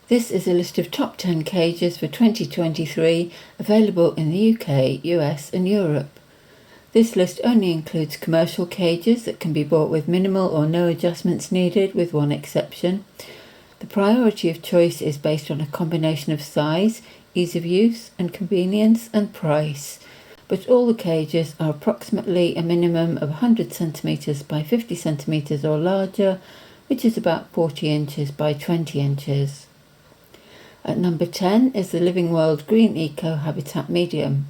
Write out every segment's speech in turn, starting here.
This is a list of top 10 cages for 2023 available in the UK, US and Europe. This list only includes commercial cages that can be bought with minimal or no adjustments needed, with one exception. The priority of choice is based on a combination of size, ease of use and convenience and price. But all the cages are approximately a minimum of 100 cm by 50 cm or larger, which is about 40 inches by 20 inches. At number 10 is the Living World Green Eco Habitat Medium.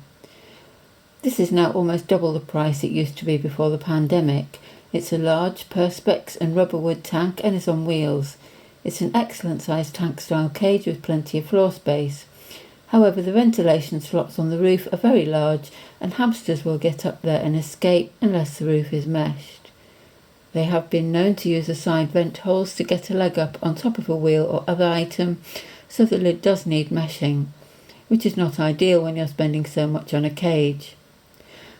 This is now almost double the price it used to be before the pandemic. It's a large perspex and rubber wood tank and is on wheels. It's an excellent sized tank style cage with plenty of floor space. However, the ventilation slots on the roof are very large and hamsters will get up there and escape unless the roof is meshed. They have been known to use the side vent holes to get a leg up on top of a wheel or other item, so the lid does need meshing, which is not ideal when you're spending so much on a cage.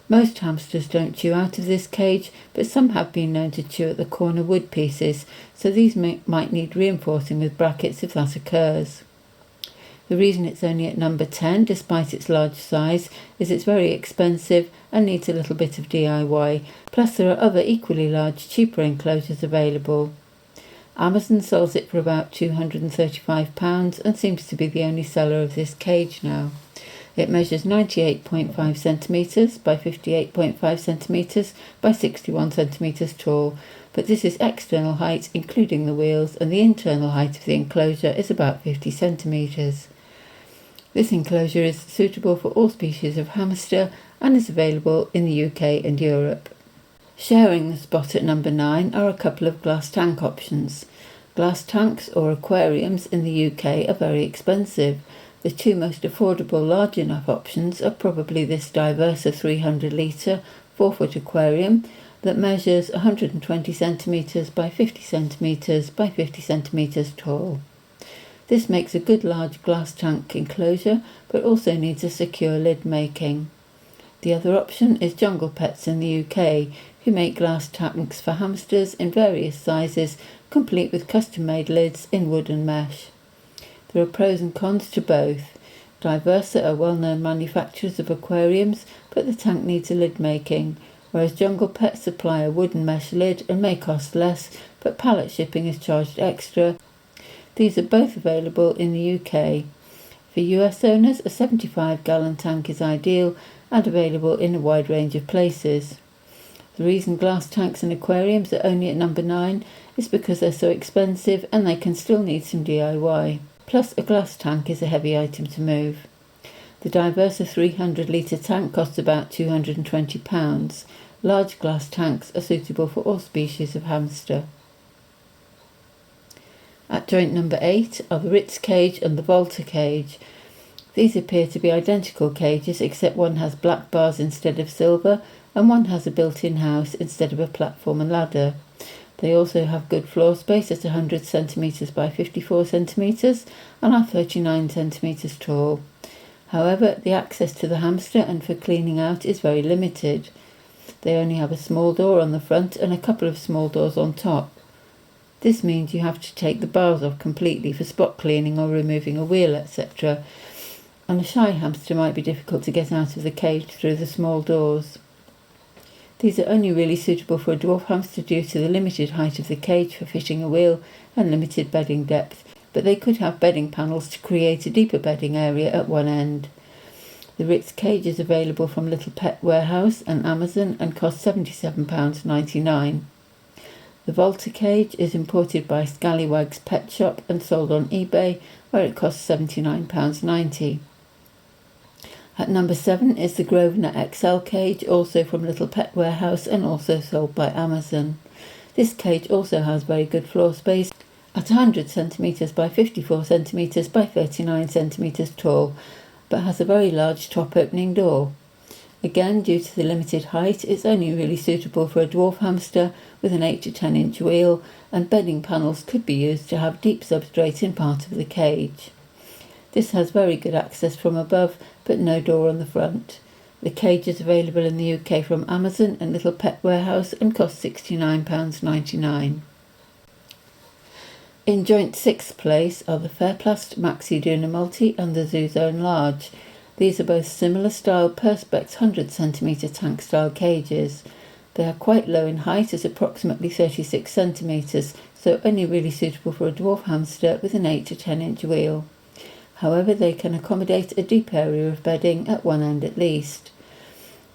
Most hamsters don't chew out of this cage, but some have been known to chew at the corner wood pieces, so these might need reinforcing with brackets if that occurs. The reason it's only at number 10, despite its large size, is it's very expensive and needs a little bit of DIY, plus there are other equally large, cheaper enclosures available. Amazon sells it for about £235 and seems to be the only seller of this cage now. It measures 98.5 cm by 58.5 cm by 61 cm tall, but this is external height including the wheels, and the internal height of the enclosure is about 50 cm. This enclosure is suitable for all species of hamster and is available in the UK and Europe. Sharing the spot at number 9 are a couple of glass tank options. Glass tanks or aquariums in the UK are very expensive. The two most affordable large enough options are probably this Diversa 300 litre 4-foot aquarium that measures 120 cm by 50 cm by 50 cm tall. This makes a good large glass tank enclosure, but also needs a secure lid making. The other option is Junglepets in the UK, who make glass tanks for hamsters in various sizes, complete with custom-made lids in wood and mesh. There are pros and cons to both. Diversa are well-known manufacturers of aquariums, but the tank needs a lid making, whereas Junglepets supply a wooden mesh lid and may cost less, but pallet shipping is charged extra. These are both available in the UK. For US owners, a 75-gallon tank is ideal and available in a wide range of places. The reason glass tanks and aquariums are only at number 9 is because they're so expensive and they can still need some DIY. Plus, a glass tank is a heavy item to move. The Diversa 300 litre tank costs about £220. Large glass tanks are suitable for all species of hamster. At joint number 8 are the Ritz cage and the Volta cage. These appear to be identical cages, except one has black bars instead of silver and one has a built-in house instead of a platform and ladder. They also have good floor space at 100 cm by 54 cm and are 39 cm tall. However, the access to the hamster and for cleaning out is very limited. They only have a small door on the front and a couple of small doors on top. This means you have to take the bars off completely for spot cleaning or removing a wheel, etc. And a shy hamster might be difficult to get out of the cage through the small doors. These are only really suitable for a dwarf hamster due to the limited height of the cage for fitting a wheel and limited bedding depth, but they could have bedding panels to create a deeper bedding area at one end. The Ritz cage is available from Little Pet Warehouse and Amazon and costs £77.99. The Volta cage is imported by Scallywag's Pet Shop and sold on eBay, where it costs £79.90. At number 7 is the Grosvenor XL cage, also from Little Pet Warehouse and also sold by Amazon. This cage also has very good floor space at 100 cm by 54 cm by 39 cm tall, but has a very large top opening door. Again, due to the limited height, it's only really suitable for a dwarf hamster with an 8 to 10 inch wheel, and bedding panels could be used to have deep substrate in part of the cage. This has very good access from above, but no door on the front. The cage is available in the UK from Amazon and Little Pet Warehouse and costs £69.99. In joint 6th place are the Ferplast Maxi Duna Multy and the Zoozone Large. These are both similar style Perspex 100cm tank style cages. They are quite low in height at approximately 36 centimetres, so only really suitable for a dwarf hamster with an 8 to 10 inch wheel. However, they can accommodate a deep area of bedding at one end at least.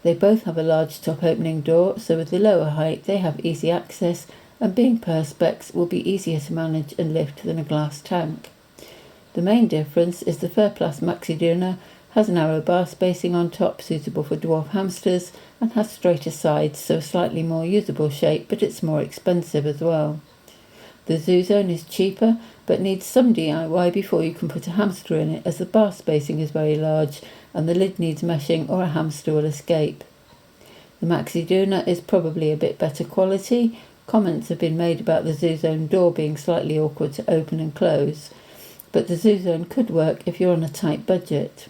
They both have a large top opening door, so with the lower height they have easy access, and being Perspex will be easier to manage and lift than a glass tank. The main difference is the Ferplast Maxi Duna has narrow bar spacing on top suitable for dwarf hamsters and has straighter sides, so a slightly more usable shape, but it's more expensive as well. The Zoozone is cheaper but needs some DIY before you can put a hamster in it, as the bar spacing is very large and the lid needs meshing or a hamster will escape. The Maxi Duna is probably a bit better quality. Comments have been made about the Zoozone door being slightly awkward to open and close, but the Zoozone could work if you're on a tight budget.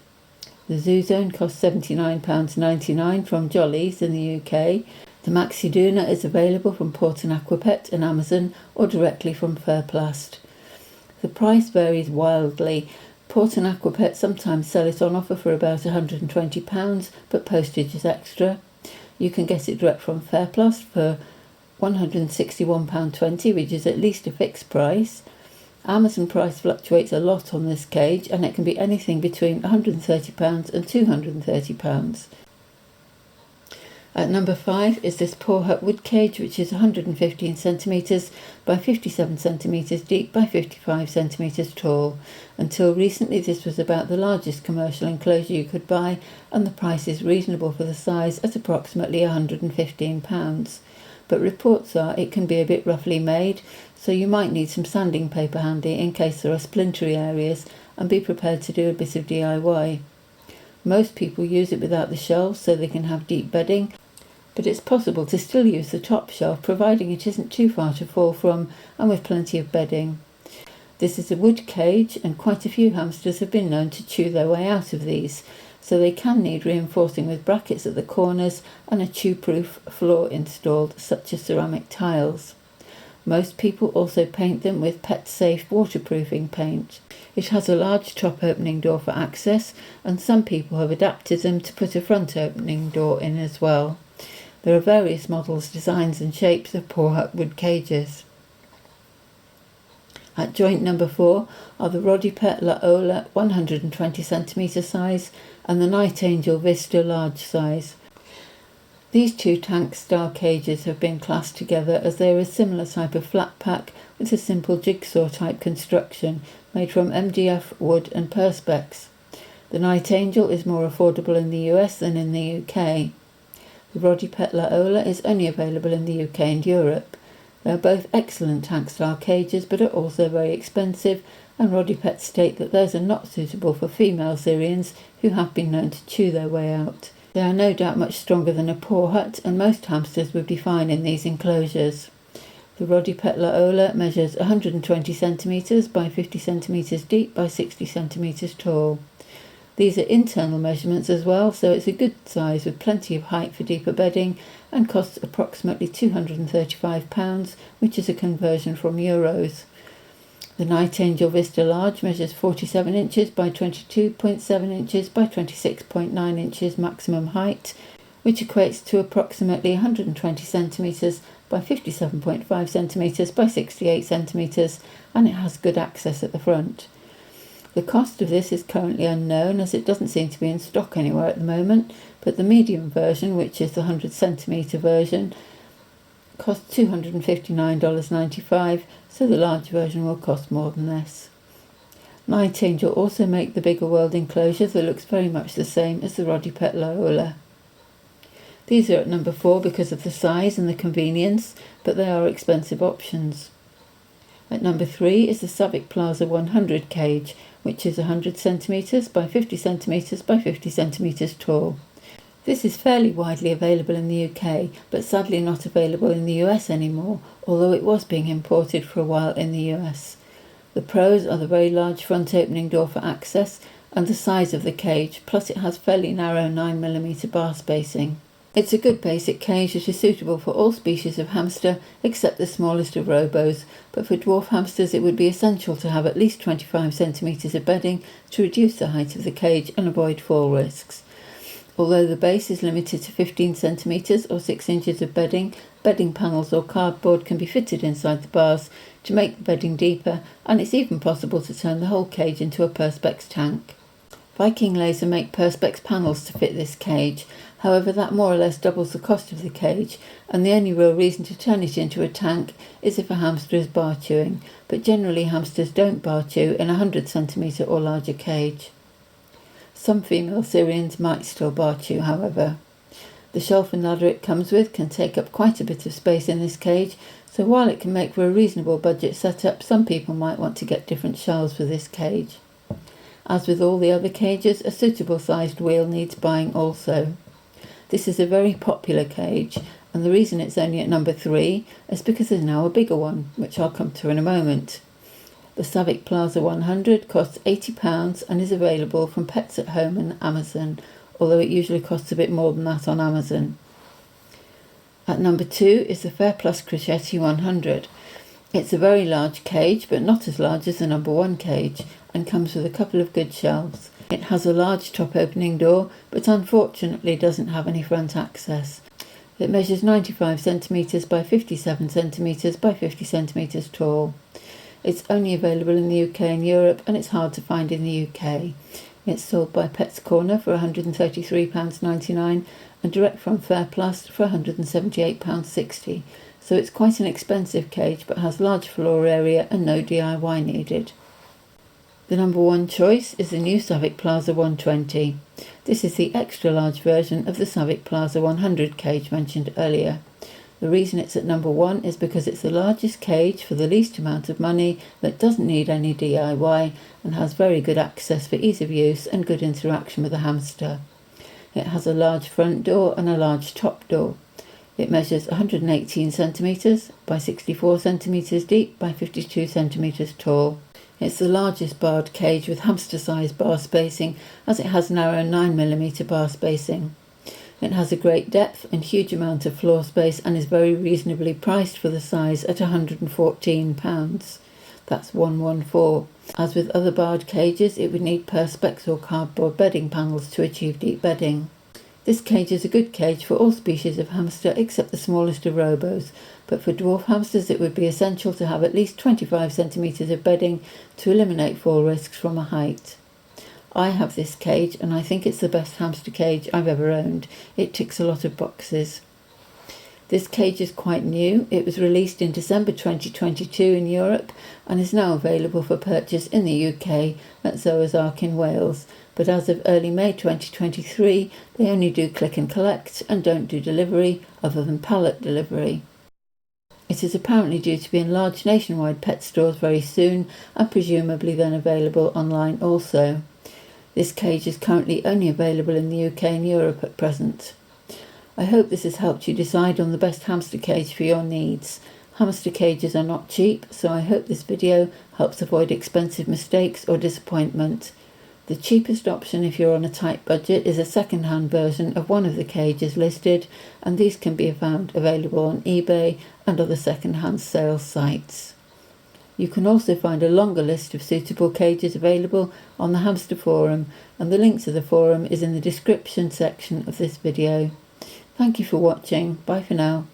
The Zoozone costs £79.99 from Jolly's in the UK. The Maxi Duna is available from Port and Aquapet and Amazon or directly from Ferplast. The price varies wildly. Port and Aquapet sometimes sell it on offer for about £120, but postage is extra. You can get it direct from Ferplast for £161.20, which is at least a fixed price. Amazon price fluctuates a lot on this cage, and it can be anything between £130 and £230. At number 5 is this Pawhut wood cage, which is 115 centimetres by 57 centimetres deep by 55 centimetres tall. Until recently this was about the largest commercial enclosure you could buy, and the price is reasonable for the size at approximately £115. But reports are it can be a bit roughly made, so you might need some sanding paper handy in case there are splintery areas, and be prepared to do a bit of DIY. Most people use it without the shelves so they can have deep bedding, but it's possible to still use the top shelf providing it isn't too far to fall from and with plenty of bedding. This is a wood cage, and quite a few hamsters have been known to chew their way out of these, so they can need reinforcing with brackets at the corners and a chew-proof floor installed, such as ceramic tiles. Most people also paint them with pet-safe waterproofing paint. It has a large top opening door for access, and some people have adapted them to put a front opening door in as well. There are various models, designs and shapes of Pawhut wood cages. At joint number 4 are the Rodipet LaOla 120cm size and the Niteangel Vista large size. These two tank-style cages have been classed together as they are a similar type of flat pack with a simple jigsaw-type construction made from MDF, wood and Perspex. The Niteangel is more affordable in the US than in the UK. The Rodipet LaOla is only available in the UK and Europe. They are both excellent tank-style cages, but are also very expensive, and Rodipet state that theirs are not suitable for female Syrians who have been known to chew their way out. They are no doubt much stronger than a Pawhut, and most hamsters would be fine in these enclosures. The Rodipet LaOla measures 120 cm by 50 cm deep by 60 cm tall. These are internal measurements as well, so it's a good size with plenty of height for deeper bedding, and costs approximately £235, which is a conversion from euros. The Niteangel Vista Large measures 47 inches by 22.7 inches by 26.9 inches maximum height, which equates to approximately 120 centimetres by 57.5 centimetres by 68 centimetres, and it has good access at the front. The cost of this is currently unknown, as it doesn't seem to be in stock anywhere at the moment, but the medium version, which is the 100 centimetre version, costs $259.95, so the large version will cost more than this. Niteangel also make the bigger world enclosure that looks very much the same as the Rodipet LaOla. These are at number 4 because of the size and the convenience, but they are expensive options. At number 3 is the Savic Plaza 100 cage, which is 100 centimetres by 50 centimetres by 50 centimetres tall. This is fairly widely available in the UK, but sadly not available in the US anymore, although it was being imported for a while in the US. The pros are the very large front opening door for access and the size of the cage, plus it has fairly narrow 9mm bar spacing. It's a good basic cage that is suitable for all species of hamster except the smallest of robos, but for dwarf hamsters it would be essential to have at least 25 centimetres of bedding to reduce the height of the cage and avoid fall risks. Although the base is limited to 15 centimetres or 6 inches of bedding, bedding panels or cardboard can be fitted inside the bars to make the bedding deeper, and it's even possible to turn the whole cage into a Perspex tank. Viking Laser make Perspex panels to fit this cage. However, that more or less doubles the cost of the cage, and the only real reason to turn it into a tank is if a hamster is bar chewing, but generally hamsters don't bar chew in a 100 centimetre or larger cage. Some female Syrians might still bar chew, however. The shelf and ladder it comes with can take up quite a bit of space in this cage, so while it can make for a reasonable budget setup, some people might want to get different shelves for this cage. As with all the other cages, a suitable sized wheel needs buying also. This is a very popular cage, and the reason it's only at number 3 is because there's now a bigger one, which I'll come to in a moment. The Savic Plaza 100 costs £80 and is available from Pets at Home and Amazon, although it usually costs a bit more than that on Amazon. At number 2 is the Ferplast Criceti 100. It's a very large cage, but not as large as the number 1 cage, and comes with a couple of good shelves. It has a large top opening door, but unfortunately doesn't have any front access. It measures 95 centimetres by 57 centimetres by 50 centimetres tall. It's only available in the UK and Europe, and it's hard to find in the UK. It's sold by Pets Corner for £133.99 and direct from Ferplast for £178.60. So it's quite an expensive cage, but has large floor area and no DIY needed. The number 1 choice is the new Savic Plaza 120. This is the extra large version of the Savic Plaza 100 cage mentioned earlier. The reason it's at number 1 is because it's the largest cage for the least amount of money that doesn't need any DIY and has very good access for ease of use and good interaction with the hamster. It has a large front door and a large top door. It measures 118 centimetres by 64 centimetres deep by 52 centimetres tall. It's the largest barred cage with hamster-sized bar spacing, as it has narrow 9mm bar spacing. It has a great depth and huge amount of floor space and is very reasonably priced for the size at £114. That's 114. As with other barred cages, it would need Perspex or cardboard bedding panels to achieve deep bedding. This cage is a good cage for all species of hamster except the smallest of robos, but for dwarf hamsters it would be essential to have at least 25 centimetres of bedding to eliminate fall risks from a height. I have this cage and I think it's the best hamster cage I've ever owned. It ticks a lot of boxes. This cage is quite new. It was released in December 2022 in Europe and is now available for purchase in the UK at Zoa's Ark in Wales. But as of early May 2023, they only do click and collect and don't do delivery other than pallet delivery. It is apparently due to be in large nationwide pet stores very soon and presumably then available online also. This cage is currently only available in the UK and Europe at present. I hope this has helped you decide on the best hamster cage for your needs. Hamster cages are not cheap, so I hope this video helps avoid expensive mistakes or disappointment. The cheapest option if you're on a tight budget is a second-hand version of one of the cages listed, and these can be found available on eBay and other second-hand sales sites. You can also find a longer list of suitable cages available on the Hamster Forum, and the link to the forum is in the description section of this video. Thank you for watching. Bye for now.